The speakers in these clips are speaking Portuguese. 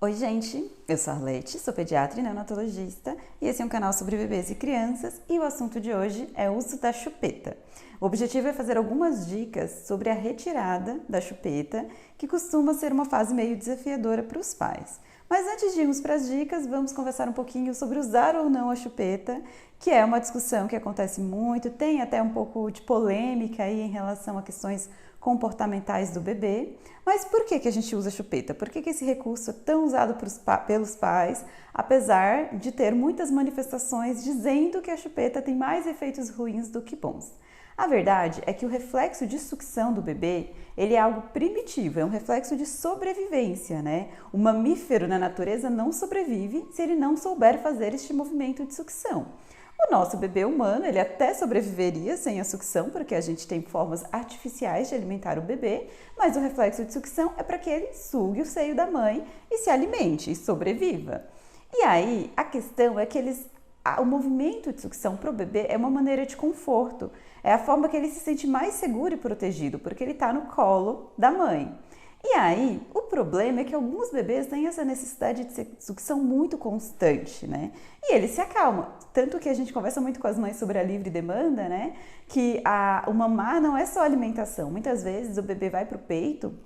Oi gente, eu sou a Arlete, sou pediatra e neonatologista e esse é um canal sobre bebês e crianças e o assunto de hoje é o uso da chupeta. O objetivo é fazer algumas dicas sobre a retirada da chupeta, que costuma ser uma fase meio desafiadora para os pais. Mas antes de irmos para as dicas, vamos conversar um pouquinho sobre usar ou não a chupeta, que é uma discussão que acontece muito, tem até um pouco de polêmica aí em relação a questões comportamentais do bebê. Mas por que a gente usa a chupeta? Por que esse recurso é tão usado pelos pais, apesar de ter muitas manifestações dizendo que a chupeta tem mais efeitos ruins do que bons? A verdade é que o reflexo de sucção do bebê, ele é algo primitivo, é um reflexo de sobrevivência, né? O mamífero na natureza não sobrevive se ele não souber fazer este movimento de sucção. O nosso bebê humano, ele até sobreviveria sem a sucção, porque a gente tem formas artificiais de alimentar o bebê, mas o reflexo de sucção é para que ele sugue o seio da mãe e se alimente e sobreviva. E aí, a questão é que o movimento de sucção para o bebê é uma maneira de conforto, é a forma que ele se sente mais seguro e protegido, porque ele está no colo da mãe. E aí, o problema é que alguns bebês têm essa necessidade de sucção muito constante, né? E eles se acalmam. Tanto que a gente conversa muito com as mães sobre a livre demanda, né? Que o mamar não é só alimentação. Muitas vezes o bebê vai para o peito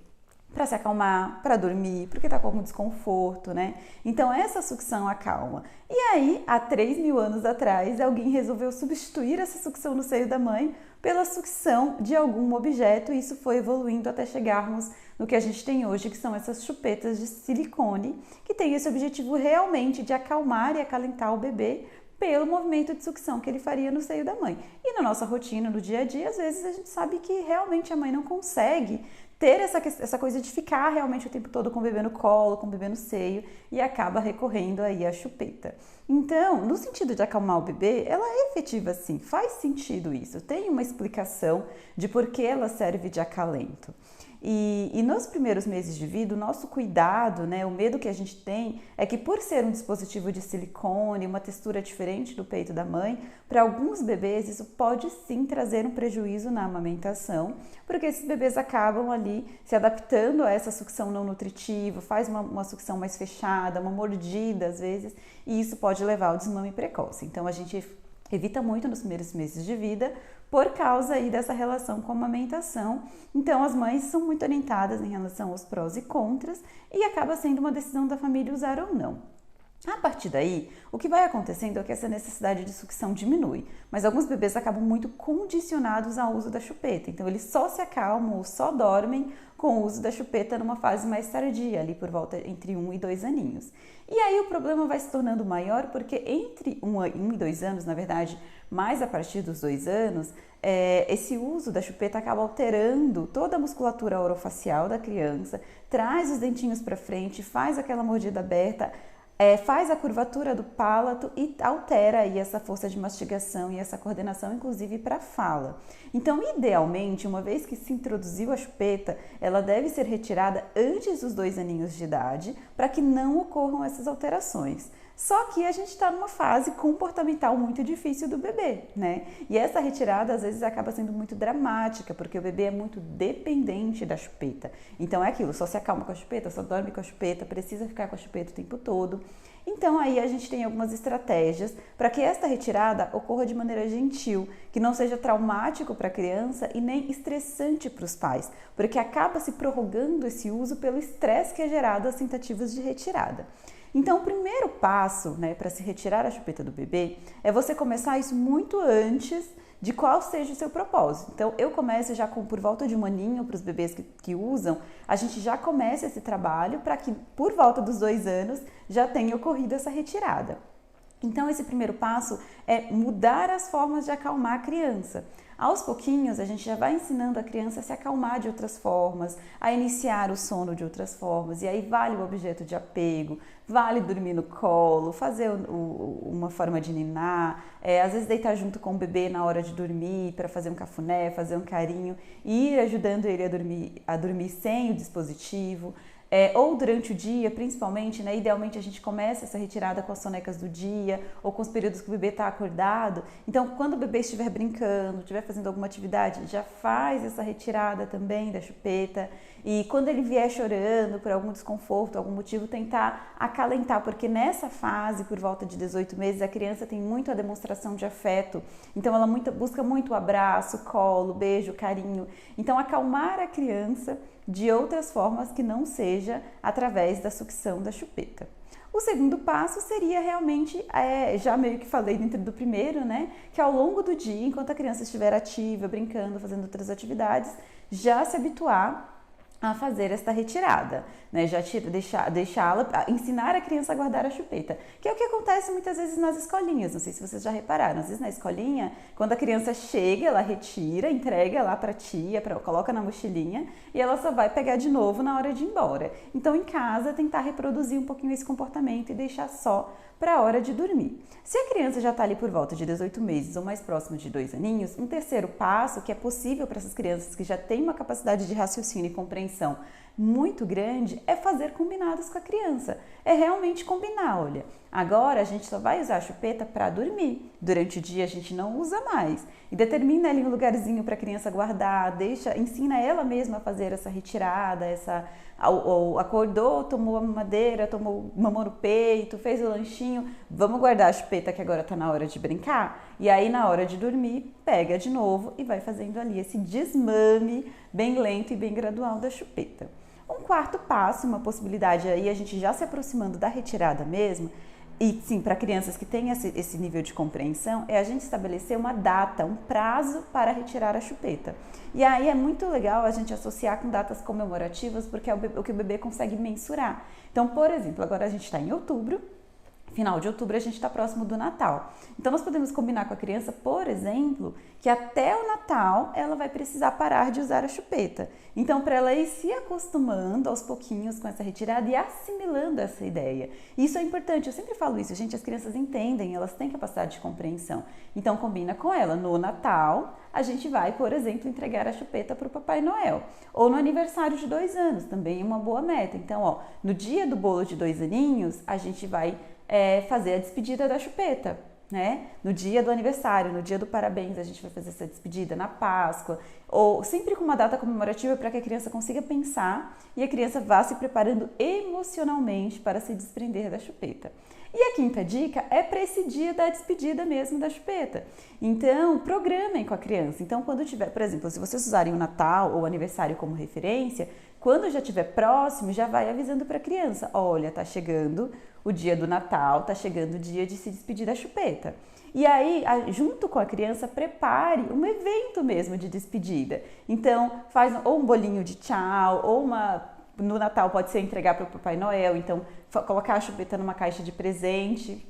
para se acalmar, para dormir, porque está com algum desconforto, né? Então essa sucção acalma. E aí, há 3.000 anos atrás, alguém resolveu substituir essa sucção no seio da mãe pela sucção de algum objeto e isso foi evoluindo até chegarmos no que a gente tem hoje, que são essas chupetas de silicone, que tem esse objetivo realmente de acalmar e acalentar o bebê pelo movimento de sucção que ele faria no seio da mãe. E na nossa rotina, no dia a dia, às vezes a gente sabe que realmente a mãe não consegue ter essa coisa de ficar realmente o tempo todo com o bebê no colo, com o bebê no seio e acaba recorrendo aí à chupeta. Então, no sentido de acalmar o bebê, ela é efetiva sim, faz sentido isso, tem uma explicação de por que ela serve de acalento. E nos primeiros meses de vida, o nosso cuidado, né, o medo que a gente tem é que por ser um dispositivo de silicone, uma textura diferente do peito da mãe, para alguns bebês isso pode sim trazer um prejuízo na amamentação, porque esses bebês acabam ali se adaptando a essa sucção não nutritiva, faz uma sucção mais fechada, uma mordida às vezes, e isso pode levar ao desmame precoce. Então a gente evita muito nos primeiros meses de vida por causa aí dessa relação com a amamentação. Então as mães são muito orientadas em relação aos prós e contras e acaba sendo uma decisão da família usar ou não. A partir daí, o que vai acontecendo é que essa necessidade de sucção diminui, mas alguns bebês acabam muito condicionados ao uso da chupeta, então eles só se acalmam ou só dormem com o uso da chupeta numa fase mais tardia, ali por volta entre 1 e 2 aninhos. E aí o problema vai se tornando maior porque entre 1 e 2 anos, na verdade, mais a partir dos 2 anos, esse uso da chupeta acaba alterando toda a musculatura orofacial da criança, traz os dentinhos para frente, faz aquela mordida aberta, faz a curvatura do palato e altera aí essa força de mastigação e essa coordenação, inclusive para a fala. Então, idealmente, uma vez que se introduziu a chupeta, ela deve ser retirada antes dos 2 aninhos de idade, para que não ocorram essas alterações. Só que a gente está numa fase comportamental muito difícil do bebê, né? E essa retirada às vezes acaba sendo muito dramática, porque o bebê é muito dependente da chupeta. Então é aquilo, só se acalma com a chupeta, só dorme com a chupeta, precisa ficar com a chupeta o tempo todo. Então aí a gente tem algumas estratégias para que esta retirada ocorra de maneira gentil, que não seja traumático para a criança e nem estressante para os pais, porque acaba se prorrogando esse uso pelo estresse que é gerado às tentativas de retirada. Então, o primeiro passo, né, para se retirar a chupeta do bebê é você começar isso muito antes de qual seja o seu propósito. Então, eu começo já por volta de 1 aninho para os bebês que usam, a gente já começa esse trabalho para que por volta dos 2 anos já tenha ocorrido essa retirada. Então, esse primeiro passo é mudar as formas de acalmar a criança. Aos pouquinhos, a gente já vai ensinando a criança a se acalmar de outras formas, a iniciar o sono de outras formas, e aí vale o objeto de apego, vale dormir no colo, fazer uma forma de ninar, às vezes deitar junto com o bebê na hora de dormir para fazer um cafuné, fazer um carinho, e ir ajudando ele a dormir sem o dispositivo. ou durante o dia, principalmente, né? Idealmente a gente começa essa retirada com as sonecas do dia ou com os períodos que o bebê está acordado. Então, quando o bebê estiver brincando, estiver fazendo alguma atividade, já faz essa retirada também da chupeta. E quando ele vier chorando por algum desconforto, algum motivo, tentar acalentar, porque nessa fase, por volta de 18 meses, a criança tem muito a demonstração de afeto. Então, ela busca muito o abraço, colo, beijo, carinho. Então, acalmar a criança de outras formas que não seja através da sucção da chupeta. O segundo passo seria realmente, já meio que falei dentro do primeiro, né? Que ao longo do dia, enquanto a criança estiver ativa, brincando, fazendo outras atividades, já se habituar a fazer esta retirada, né? Já deixá-la, ensinar a criança a guardar a chupeta, que é o que acontece muitas vezes nas escolinhas. Não sei se vocês já repararam, às vezes na escolinha, quando a criança chega, ela retira, entrega lá para a tia, coloca na mochilinha e ela só vai pegar de novo na hora de ir embora. Então, em casa, tentar reproduzir um pouquinho esse comportamento e deixar só para a hora de dormir. Se a criança já está ali por volta de 18 meses ou mais próximo de 2 aninhos, um terceiro passo que é possível para essas crianças que já têm uma capacidade de raciocínio e compreensão muito grande é fazer combinados com a criança. É realmente combinar, olha, agora a gente só vai usar a chupeta para dormir. Durante o dia a gente não usa mais. E determina ali um lugarzinho para a criança guardar, ensina ela mesma a fazer essa retirada, ou acordou, tomou a mamadeira, mamou no peito, fez o lanchinho, vamos guardar a chupeta que agora está na hora de brincar? E aí na hora de dormir, pega de novo e vai fazendo ali esse desmame bem lento e bem gradual da chupeta. Um quarto passo, uma possibilidade aí, a gente já se aproximando da retirada mesmo, e sim, para crianças que têm esse nível de compreensão, é a gente estabelecer uma data, um prazo para retirar a chupeta. E aí é muito legal a gente associar com datas comemorativas, porque é o que o bebê consegue mensurar. Então, por exemplo, agora a gente está em outubro, final de outubro a gente está próximo do Natal. Então nós podemos combinar com a criança, por exemplo, que até o Natal ela vai precisar parar de usar a chupeta. Então para ela ir se acostumando aos pouquinhos com essa retirada e assimilando essa ideia. Isso é importante, eu sempre falo isso, gente, as crianças entendem, elas têm capacidade de compreensão. Então combina com ela, no Natal a gente vai, por exemplo, entregar a chupeta para o Papai Noel. Ou no aniversário de 2 anos, também é uma boa meta. Então, ó, no dia do bolo de 2 aninhos, a gente vai fazer a despedida da chupeta, né? No dia do aniversário, no dia do parabéns, a gente vai fazer essa despedida, na Páscoa, ou sempre com uma data comemorativa para que a criança consiga pensar e a criança vá se preparando emocionalmente para se desprender da chupeta. E a quinta dica é para esse dia da despedida mesmo da chupeta. Então, programem com a criança. Então, quando tiver, por exemplo, se vocês usarem o Natal ou o aniversário como referência, quando já estiver próximo, já vai avisando para a criança, olha, tá chegando o dia do Natal, tá chegando o dia de se despedir da chupeta. E aí, junto com a criança, prepare um evento mesmo de despedida. Então, faz ou um bolinho de tchau, ou no Natal pode ser entregar para o Papai Noel, então colocar a chupeta numa caixa de presente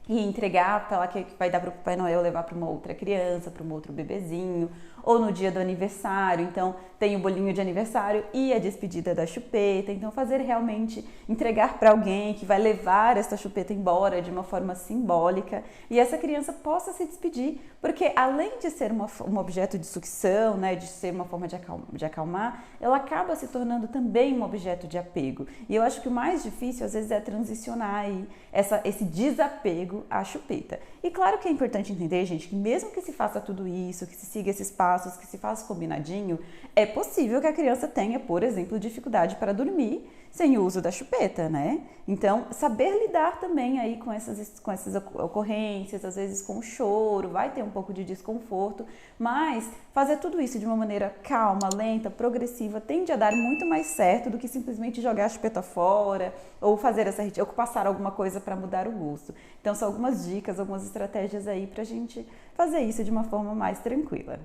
e entregar, falar que vai dar para o Papai Noel levar para uma outra criança, para um outro bebezinho, ou no dia do aniversário, então tem o bolinho de aniversário e a despedida da chupeta, então fazer realmente, entregar para alguém que vai levar essa chupeta embora de uma forma simbólica e essa criança possa se despedir, porque além de ser um objeto de sucção, né, de ser uma forma de acalmar, ela acaba se tornando também um objeto de apego. E eu acho que o mais difícil às vezes é transicionar aí esse desapego à chupeta. E claro que é importante entender, gente, que mesmo que se faça tudo isso, que se siga esses passos, que se faça combinadinho, é possível que a criança tenha, por exemplo, dificuldade para dormir sem o uso da chupeta, né? Então, saber lidar também aí com essas ocorrências, às vezes com o choro, vai ter um pouco de desconforto, mas fazer tudo isso de uma maneira calma, lenta, progressiva, tende a dar muito mais certo do que simplesmente jogar a chupeta fora ou ou passar alguma coisa para mudar o gosto. Então, são algumas dicas, algumas estratégias aí pra gente fazer isso de uma forma mais tranquila.